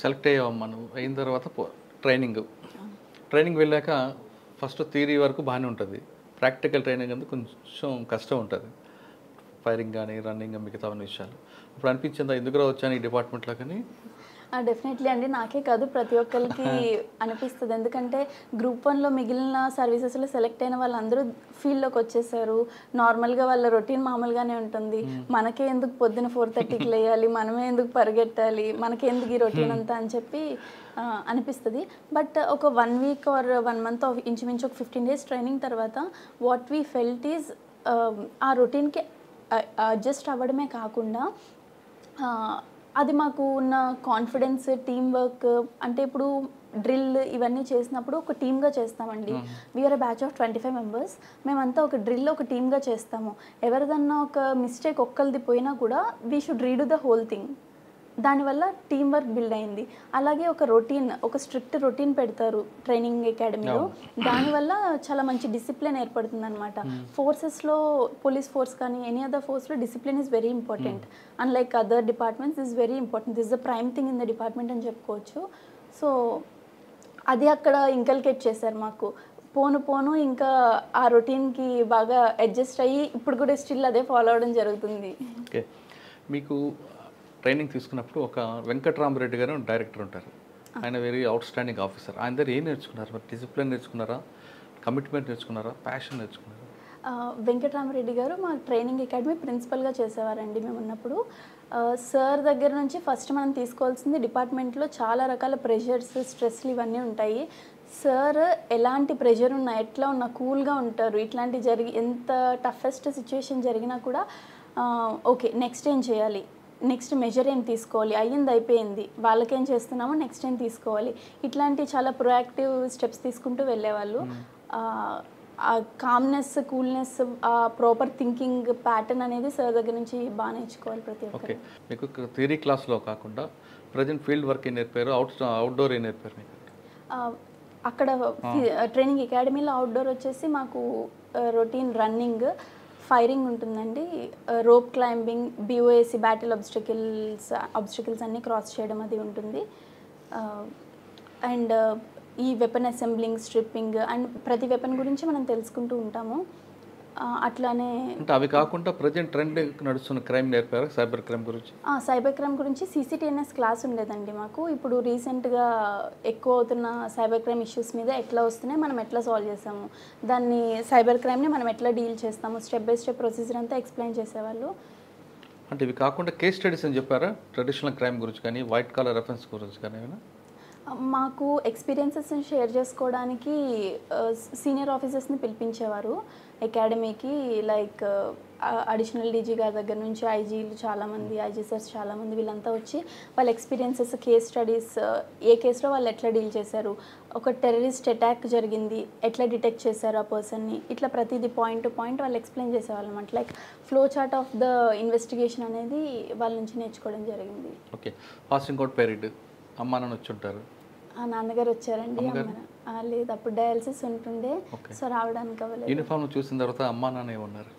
Select అయ్యావమ్మా నువ్వు అయిన తర్వాత ట్రైనింగ్ వెళ్ళాక ఫస్ట్ థియరీ వరకు బాగానే ఉంటుంది, ప్రాక్టికల్ ట్రైనింగ్ అందు కొంచెం కష్టం ఉంటుంది, ఫైరింగ్ కానీ రన్నింగ్ మిగతా విషయాలు. ఇప్పుడు అనిపించిందా ఎందుకు వచ్చాను ఈ డిపార్ట్మెంట్లో కానీ? డెఫినెట్లీ అండి, నాకే కాదు ప్రతి ఒక్కరికి అనిపిస్తుంది. ఎందుకంటే గ్రూప్ 1లో మిగిలిన సర్వీసెస్లో సెలెక్ట్ అయిన వాళ్ళందరూ ఫీల్డ్లోకి వచ్చేసారు. నార్మల్గా వాళ్ళ రొటీన్ మామూలుగానే ఉంటుంది. మనకే ఎందుకు పొద్దున 4:30కి లేయాలి, మనమే ఎందుకు పరిగెట్టాలి, మనకే ఎందుకు ఈ రొటీన్ అంతా అని చెప్పి అనిపిస్తుంది. బట్ ఒక 1 వీక్ ఆర్ 1 మంత్ ఇంచుమించు ఒక 15 డేస్ ట్రైనింగ్ తర్వాత వాట్ వీ ఫెల్ట్ ఈజ్ ఆ రొటీన్కి అడ్జస్ట్ అవ్వడమే కాకుండా అది మాకు ఉన్న కాన్ఫిడెన్స్, టీమ్ వర్క్, అంటే ఇప్పుడు డ్రిల్ ఇవన్నీ చేసినప్పుడు ఒక టీమ్గా చేస్తామండి. We are batch of 25 members. మేమంతా ఒక డ్రిల్ ఒక టీమ్గా చేస్తాము. ఎవరిదన్నా ఒక మిస్టేక్ ఒక్కరిది పోయినా కూడా we should redo the whole thing. దానివల్ల టీమ్ వర్క్ బిల్డ్ అయింది. అలాగే ఒక స్ట్రిక్ట్ రొటీన్ పెడతారు ట్రైనింగ్ అకాడమీలో. దానివల్ల చాలా మంచి డిసిప్లిన్ ఏర్పడుతుంది అనమాట. ఫోర్సెస్లో పోలీస్ ఫోర్స్ కానీ ఎనీ అదర్ ఫోర్స్లో discipline is very important. Unlike other departments is very important. This the prime thing in the department అని చెప్పుకోవచ్చు. సో అది అక్కడ ఇంకల్కేట్ చేశారు మాకు. పోను ఇంకా ఆ రొటీన్కి బాగా అడ్జస్ట్ అయ్యి ఇప్పుడు కూడా స్టిల్ అదే ఫాలో అవడం జరుగుతుంది. ఓకే, మీకు ట్రైనింగ్ తీసుకున్నప్పుడు ఒక వెంకట్రామరెడ్డి గారు డైరెక్టర్ ఉంటారు. ఆయన వెరీ అవుట్ స్టాండింగ్ ఆఫీసర్. ఆయన దగ్గర ఏం నేర్చుకున్నారు? మరి డిసిప్లిన్ నేర్చుకున్నారా, కమిట్మెంట్ నేర్చుకున్నారా, ప్యాషన్ నేర్చుకున్నారా? వెంకట్రామరెడ్డి గారు మా ట్రైనింగ్ అకాడమీ ప్రిన్సిపల్గా చేసేవారండి మేము ఉన్నప్పుడు. సార్ దగ్గర నుంచి ఫస్ట్ మనం తీసుకోవాల్సింది డిపార్ట్మెంట్లో చాలా రకాల ప్రెషర్స్, స్ట్రెస్లు ఇవన్నీ ఉంటాయి. సార్ ఎలాంటి ప్రెషర్ ఉన్నా ఎట్లా ఉన్నా కూల్గా ఉంటారు. ఇట్లాంటి ఎంత టఫెస్ట్ సిచ్యువేషన్ జరిగినా కూడా ఓకే నెక్స్ట్ ఏం చేయాలి, నెక్స్ట్ మెజర్ ఏం తీసుకోవాలి, అయిపోయింది, వాళ్ళకేం చేస్తున్నామో నెక్స్ట్ ఏం తీసుకోవాలి, ఇట్లాంటి చాలా ప్రొయాక్టివ్ స్టెప్స్ తీసుకుంటూ వెళ్ళేవాళ్ళు. ఆ కామ్నెస్, కూల్నెస్, ఆ ప్రాపర్ థింకింగ్ ప్యాటర్న్ అనేది సార్ దగ్గర నుంచి బాగా నేర్చుకోవాలి ప్రతి ఒక్కరు. మీకు థియరీ క్లాస్లో కాకుండా ప్రజెంట్ ఫీల్డ్ వర్క్ ఏం నేర్పారు, అవుట్డోర్ ఏం నేర్పారు మీకు? అక్కడ ట్రైనింగ్ అకాడమీలో అవుట్డోర్ వచ్చేసి మాకు రొటీన్ రన్నింగ్, ఫైరింగ్ ఉంటుందండి, rope climbing, BOAC battle obstacles అన్నీ క్రాస్ చేయడం అది ఉంటుంది. అండ్ ఈ వెపన్ అసెంబ్లింగ్, స్ట్రిప్పింగ్ అండ్ ప్రతి వెపన్ గురించి మనం తెలుసుకుంటూ ఉంటాము. అట్లానే అంటే అవి కాకుండా ప్రజెంట్ ట్రెండ్ నడుస్తున్న క్రైమ్ నేర్పారు, సైబర్ క్రైమ్ గురించి? సైబర్ క్రైమ్ గురించి CCTNS క్లాస్ ఉండేదండి మాకు. ఇప్పుడు రీసెంట్గా ఎక్కువ అవుతున్న సైబర్ క్రైమ్ ఇష్యూస్ మీద ఎట్లా వస్తున్నాయి, మనం ఎట్లా సాల్వ్ చేస్తాము, దాన్ని సైబర్ క్రైమ్ని మనం ఎట్లా డీల్ చేస్తాము, స్టెప్ బై స్టెప్ ప్రొసీజర్ అంతా ఎక్స్ప్లెయిన్ చేసేవాళ్ళు. అంటే ఇవి కాకుండా కేస్ స్టడీస్ అని చెప్పారా, ట్రెడిషనల్ క్రైమ్ గురించి కానీ వైట్ కాలర్ అఫెన్స్ గురించి కానీ? మాకు ఎక్స్పీరియన్సెస్ని షేర్ చేసుకోవడానికి సీనియర్ ఆఫీసర్స్ని పిలిపించేవారు అకాడమీకి. లైక్ అడిషనల్ DG గారి దగ్గర నుంచి ఐజీలు చాలామంది, ఐజీ సార్స్ చాలామంది, వీళ్ళంతా వచ్చి వాళ్ళ ఎక్స్పీరియన్సెస్, కేస్ స్టడీస్, ఏ కేసులో వాళ్ళు ఎట్లా డీల్ చేశారు, ఒక టెర్రరిస్ట్ అటాక్ జరిగింది ఎట్లా డిటెక్ట్ చేశారు ఆ పర్సన్ని, ఇట్లా ప్రతిదీ పాయింట్ టు పాయింట్ వాళ్ళు ఎక్స్ప్లెయిన్ చేసేవాళ్ళు అనమాట. Like flow chart of the investigation అనేది వాళ్ళ నుంచి నేర్చుకోవడం జరిగింది. ఓకే, పాసింగ్ అవుట్ పీరియడ్ అమ్మా నాన్న వచ్చి ఉంటారు? నాన్నగారు వచ్చారండి. లేదు, అప్పుడు డయాలసిస్ ఉంటుండే, సో రావడానికి అవ్వలేదు. యూనిఫామ్ చూసిన తర్వాత అమ్మా నాన్న ఏమన్నారు?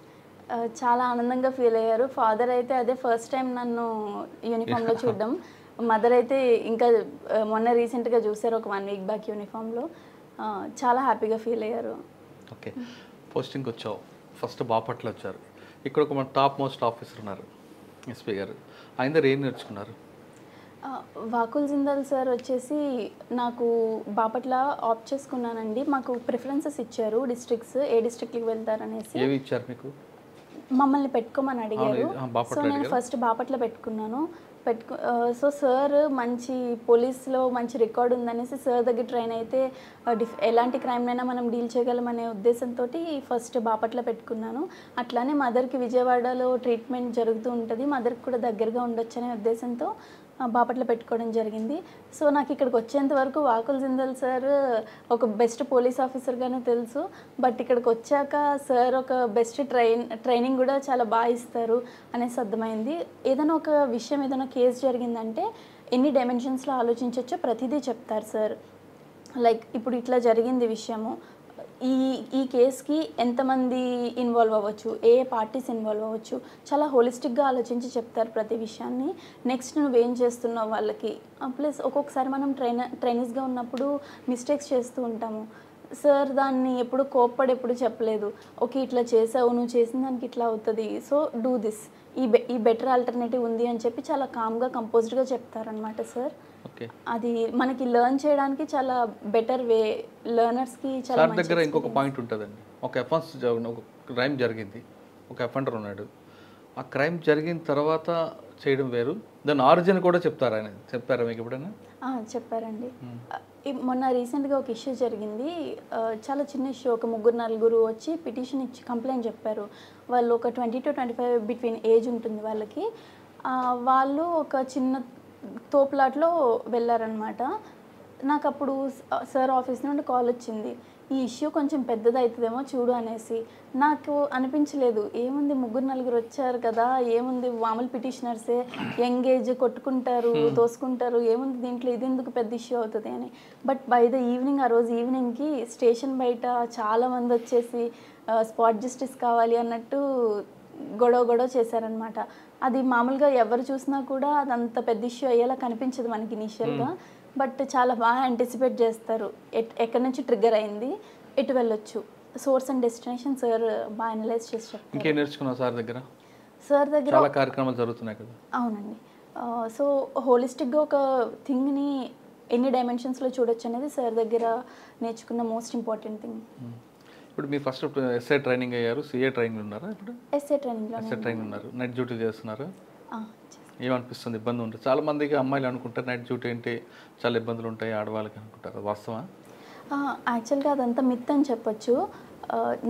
చాలా ఆనందంగా ఫీల్ అయ్యారు. ఫాదర్ అయితే అదే ఫస్ట్ టైం నన్ను యూనిఫామ్లో చూడడం. మదర్ అయితే ఇంకా మొన్న రీసెంట్గా చూసారు, ఒక 1 వీక్ బ్యాక్ యూనిఫామ్లో. చాలా హ్యాపీగా ఫీల్ అయ్యారు. ఓకే, పోస్టింగ్కి వచ్చావు, ఫస్ట్ బాపట్ల వచ్చారు. ఇక్కడ ఒక మన టాప్ మోస్ట్ ఆఫీసర్ ఉన్నారు, SP గారు. ఆయన దగ్గర ఏం నేర్చుకున్నారు? వాకుల్ జిందాల్ సార్ వచ్చేసి నాకు బాపట్ల ఆప్ట్ చేసుకున్నానండి. మాకు ప్రిఫరెన్సెస్ ఇచ్చారు, డిస్ట్రిక్ట్స్ ఏ డిస్ట్రిక్ట్కి వెళ్తారనేసి. ఏవి ఇచ్చారు మీకు? మమ్మల్ని పెట్టుకోమని అడిగారు. సో నేను ఫస్ట్ బాపట్ల పెట్టుకున్నాను. సో సార్ మంచి పోలీస్లో మంచి రికార్డ్ ఉందనేసి సార్ దగ్గర ట్రైన్ అయితే ఎలాంటి క్రైమ్నైనా మనం డీల్ చేయగలమనే ఉద్దేశంతో ఫస్ట్ బాపట్ల పెట్టుకున్నాను. అట్లానే మదర్కి విజయవాడలో ట్రీట్మెంట్ జరుగుతూ ఉంటుంది, మదర్కి కూడా దగ్గరగా ఉండొచ్చు అనే ఉద్దేశంతో బాపట్ల పెట్టుకోవడం జరిగింది. సో నాకు ఇక్కడికి వచ్చేంత వరకు వాకుల్ జిందాల్ సార్ ఒక బెస్ట్ పోలీస్ ఆఫీసర్గానే తెలుసు. బట్ ఇక్కడికి వచ్చాక సార్ ఒక బెస్ట్ ట్రైనింగ్ కూడా చాలా బాగా ఇస్తారు అనేసి అర్థమైంది. ఏదైనా ఒక విషయం, ఏదైనా కేసు జరిగిందంటే ఎన్ని డైమెన్షన్స్లో ఆలోచించవచ్చో ప్రతిదీ చెప్తారు సార్. లైక్ ఇప్పుడు ఇట్లా జరిగింది విషయము, ఈ ఈ కేస్కి ఎంతమంది ఇన్వాల్వ్ అవ్వచ్చు, ఏ ఏ పార్టీస్ ఇన్వాల్వ్ అవ్వచ్చు, చాలా హోలిస్టిక్గా ఆలోచించి చెప్తారు ప్రతి విషయాన్ని. నెక్స్ట్ నువ్వేం చేస్తున్నావు వాళ్ళకి. ప్లస్ ఒక్కొక్కసారి మనం ట్రైనీస్గా ఉన్నప్పుడు మిస్టేక్స్ చేస్తూ ఉంటాము. సార్ దాన్ని ఎప్పుడు కోప్పడి ఎప్పుడు చెప్పలేదు. ఓకే ఇట్లా చేసావు, నువ్వు చేసిన దానికి ఇట్లా అవుతుంది, సో డూ దిస్, ఈ బెటర్ ఆల్టర్నేటివ్ ఉంది అని చెప్పి చాలా కామ్గా కంపోజ్డ్గా చెప్తారనమాట సార్. ఓకే. అది మనకి లెర్న్ చేయడానికి చాలా బెటర్ వే, లెర్నర్స్కి చాలా సార్ దగ్గర ఇంకొక పాయింట్ ఉంటుందండి. ఒక ఒక క్రైమ్ జరిగింది, ఒక అఫెండర్ ఉన్నాడు. ఆ క్రైమ్ జరిగిన తర్వాత చేయడం వేరు, దాని ఆరిజిన్ కూడా చెప్తారా ఆయన, చెప్పారా మీకు ఎప్పుడైనా? చెప్పారండి. మొన్న రీసెంట్గా ఒక ఇష్యూ జరిగింది. చాలా చిన్న ఇష్యూ. ఒక 3-4 వచ్చి పిటిషన్ ఇచ్చి కంప్లైంట్ చెప్పారు. వాళ్ళు ఒక 20 to 25 బిట్వీన్ ఏజ్ ఉంటుంది వాళ్ళకి. వాళ్ళు ఒక చిన్న తోపులాట్లో వెళ్ళారనమాట. నాకు అప్పుడు సార్ ఆఫీస్ నుండి కాల్ వచ్చింది, ఈ ఇష్యూ కొంచెం పెద్దదవుతుందేమో చూడు అనేసి. నాకు అనిపించలేదు, ఏముంది 3-4 వచ్చారు కదా, ఏముంది మామూలు పిటిషనర్సే, యంగ్ ఏజ్, కొట్టుకుంటారు తోసుకుంటారు, ఏముంది దీంట్లో, ఇది ఎందుకు పెద్ద ఇష్యూ అవుతుంది అని. బట్ బై ద ఈవినింగ్, ఆ రోజు ఈవినింగ్కి స్టేషన్ బయట చాలామంది వచ్చేసి స్పాట్ జస్టిస్ కావాలి అన్నట్టు గొడవ చేశారనమాట. అది మామూలుగా ఎవరు చూసినా కూడా అదంత పెద్ద ఇష్యూ అయ్యేలా కనిపించదు మనకి ఇనీషియల్గా. బట్ చాలా బాగా యాంటిసిపేట్ చేస్తారు, ఎక్కడి నుంచి ట్రిగ్గర్ అయింది, ఎటు వెళ్ళొచ్చు, సోర్స్ అండ్ డెస్టినేషన్ సార్ బాగా అనలైజ్ చేసి చెప్తారు. ఇంకేం నేర్చుకున్నావు సార్ దగ్గర? సార్ దగ్గర చాలా కార్యక్రమాలు జరుగుతున్నాయి కదా. అవునండి. సో హోలిస్టిక్గా ఒక థింగ్ని ఎన్ని డైమెన్షన్స్లో చూడొచ్చు అనేది సార్ దగ్గర నేర్చుకున్న మోస్ట్ ఇంపార్టెంట్ థింగ్. ఇప్పుడు మీరు ఫస్ట్ ఎస్ఐ ట్రైనింగ్ అయ్యారు, సిఏ ట్రైనింగ్ ఉన్నారా? ఇప్పుడు ఎస్ఐ ట్రైనింగ్లో ఉన్నారు, నైట్ డ్యూటీ చేస్తున్నారు. ఏమనిపిస్తుంది, ఇబ్బంది ఉంటుంది? చాలా మందికి అమ్మాయిలు అనుకుంటారు నైట్ డ్యూటీ ఏంటి, చాలా ఇబ్బందులు ఉంటాయి ఆడవాళ్ళకి అనుకుంటారు, వాస్తవా? యాక్చువల్గా అదంతా మిత్ అని చెప్పొచ్చు.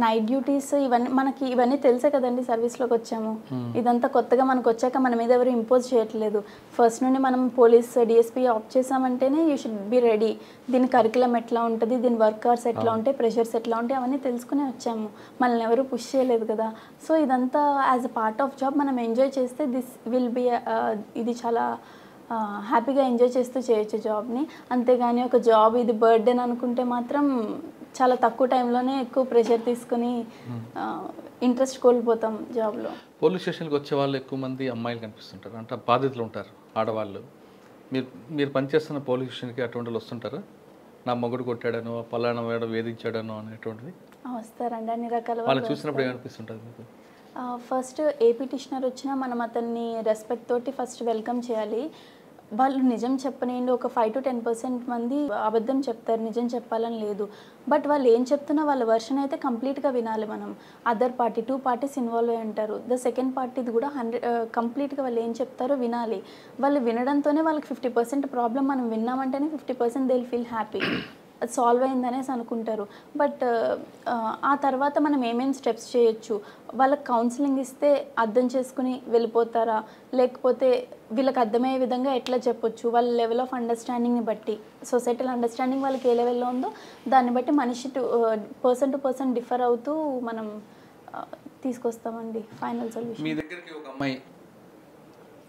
నైట్ డ్యూటీస్ ఇవన్నీ తెలుసే కదండి, సర్వీస్లోకి వచ్చాము. ఇదంతా కొత్తగా మనకు వచ్చాక మన మీద ఎవరు ఇంపోజ్ చేయట్లేదు. ఫస్ట్ నుండి మనం పోలీస్ డిఎస్పీ ఆప్ చేసామంటేనే యూ షుడ్ బి రెడీ. దీని కరికులం ఎట్లా ఉంటుంది, దీని వర్క్ అవర్స్ ఎట్లా ఉంటాయి, ప్రెషర్స్ ఎట్లా ఉంటాయి, అవన్నీ తెలుసుకునే వచ్చాము. మనల్ని ఎవరు పుష్ చేయలేదు కదా. సో ఇదంతా as a part of job మనం ఎంజాయ్ చేస్తే దిస్ విల్ బి, ఇది చాలా హ్యాపీగా ఎంజాయ్ చేస్తూ చేయొచ్చు జాబ్ని. అంతేగాని ఒక జాబ్ ఇది బర్త్డే అనుకుంటే మాత్రం చాలా తక్కువ టైంలోనే ఎక్కువ ప్రెషర్ తీసుకుని ఇంట్రెస్ట్ కోల్పోతాం జాబ్లో. పోలీస్ స్టేషన్కి వచ్చే వాళ్ళు ఎక్కువ మంది అమ్మాయిలు కనిపిస్తుంటారు, అంటే బాధితులు ఉంటారు ఆడవాళ్ళు. మీరు పనిచేస్తున్న పోలీస్ స్టేషన్కి అటువంటి వాళ్ళు వస్తుంటారా? నా మొగుడు కొట్టాడనో, పలానా వాడు వేధించాడనో అనేటువంటిది వస్తారండి. అన్ని రకాల వాళ్ళు చూసినప్పుడు ఏమనిపిస్తుంటుంది మీకు? ఫస్ట్ ఏ పిటిషనర్ వచ్చినా మనం అతన్ని రెస్పెక్ట్ తోటి ఫస్ట్ వెల్కమ్ చేయాలి. వాళ్ళు నిజం చెప్పనియండి, ఒక 5 to 10% మంది అబద్ధం చెప్తారు, నిజం చెప్పాలని లేదు. బట్ వాళ్ళు ఏం చెప్తున్నా వాళ్ళ వర్షన్ అయితే కంప్లీట్గా వినాలి మనం. అదర్ పార్టీ 2 parties ఇన్వాల్వ్ అయి ఉంటారు, ద సెకండ్ పార్టీది కూడా కంప్లీట్గా వాళ్ళు ఏం చెప్తారో వినాలి. వాళ్ళు వినడంతోనే వాళ్ళకి 50% ప్రాబ్లం మనం విన్నామంటేనే 50% దే విల్ ఫీల్ హ్యాపీ, అది సాల్వ్ అయిందనేసి అనుకుంటారు. బట్ ఆ తర్వాత మనం ఏమేమి స్టెప్స్ చేయొచ్చు, వాళ్ళకి కౌన్సిలింగ్ ఇస్తే అర్థం చేసుకుని వెళ్ళిపోతారా, లేకపోతే వీళ్ళకి అర్థమయ్యే విధంగా ఎట్లా చెప్పొచ్చు, వాళ్ళ లెవెల్ ఆఫ్ అండర్స్టాండింగ్ని బట్టి, సొసైటల్ అండర్స్టాండింగ్ వాళ్ళకి ఏ లెవెల్లో ఉందో దాన్ని బట్టి మనిషి పర్సన్ టు పర్సన్ డిఫర్ అవుతూ మనం తీసుకొస్తామండి ఫైనల్ సొల్యూషన్. మీ దగ్గరికి ఒక అమ్మాయి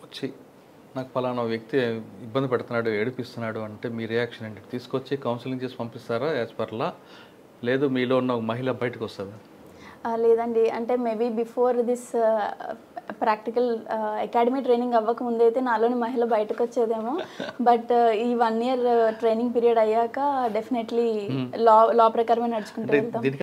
వచ్చి నాకు పలానా వ్యక్తి ఇబ్బంది పెడుతున్నాడు, ఏడిపిస్తున్నాడు అంటే మీ రియాక్షన్ ఏంటి? తీసుకొచ్చి కౌన్సిలింగ్ చేసి పంపిస్తారా యాజ్ పర్లా, లేదు మీలో ఉన్న మహిళ బయటకు వస్తుందా? లేదండి, అంటే maybe before this practical academy training అవ్వక ముందైతే నాలోని మహిళ బయటకు వచ్చేదేమో. బట్ ఈ 1 year ట్రైనింగ్ పీరియడ్ అయ్యాక డెఫినెట్లీ లా ప్రకారమే నడుచుకుంటూ వెళ్తాం.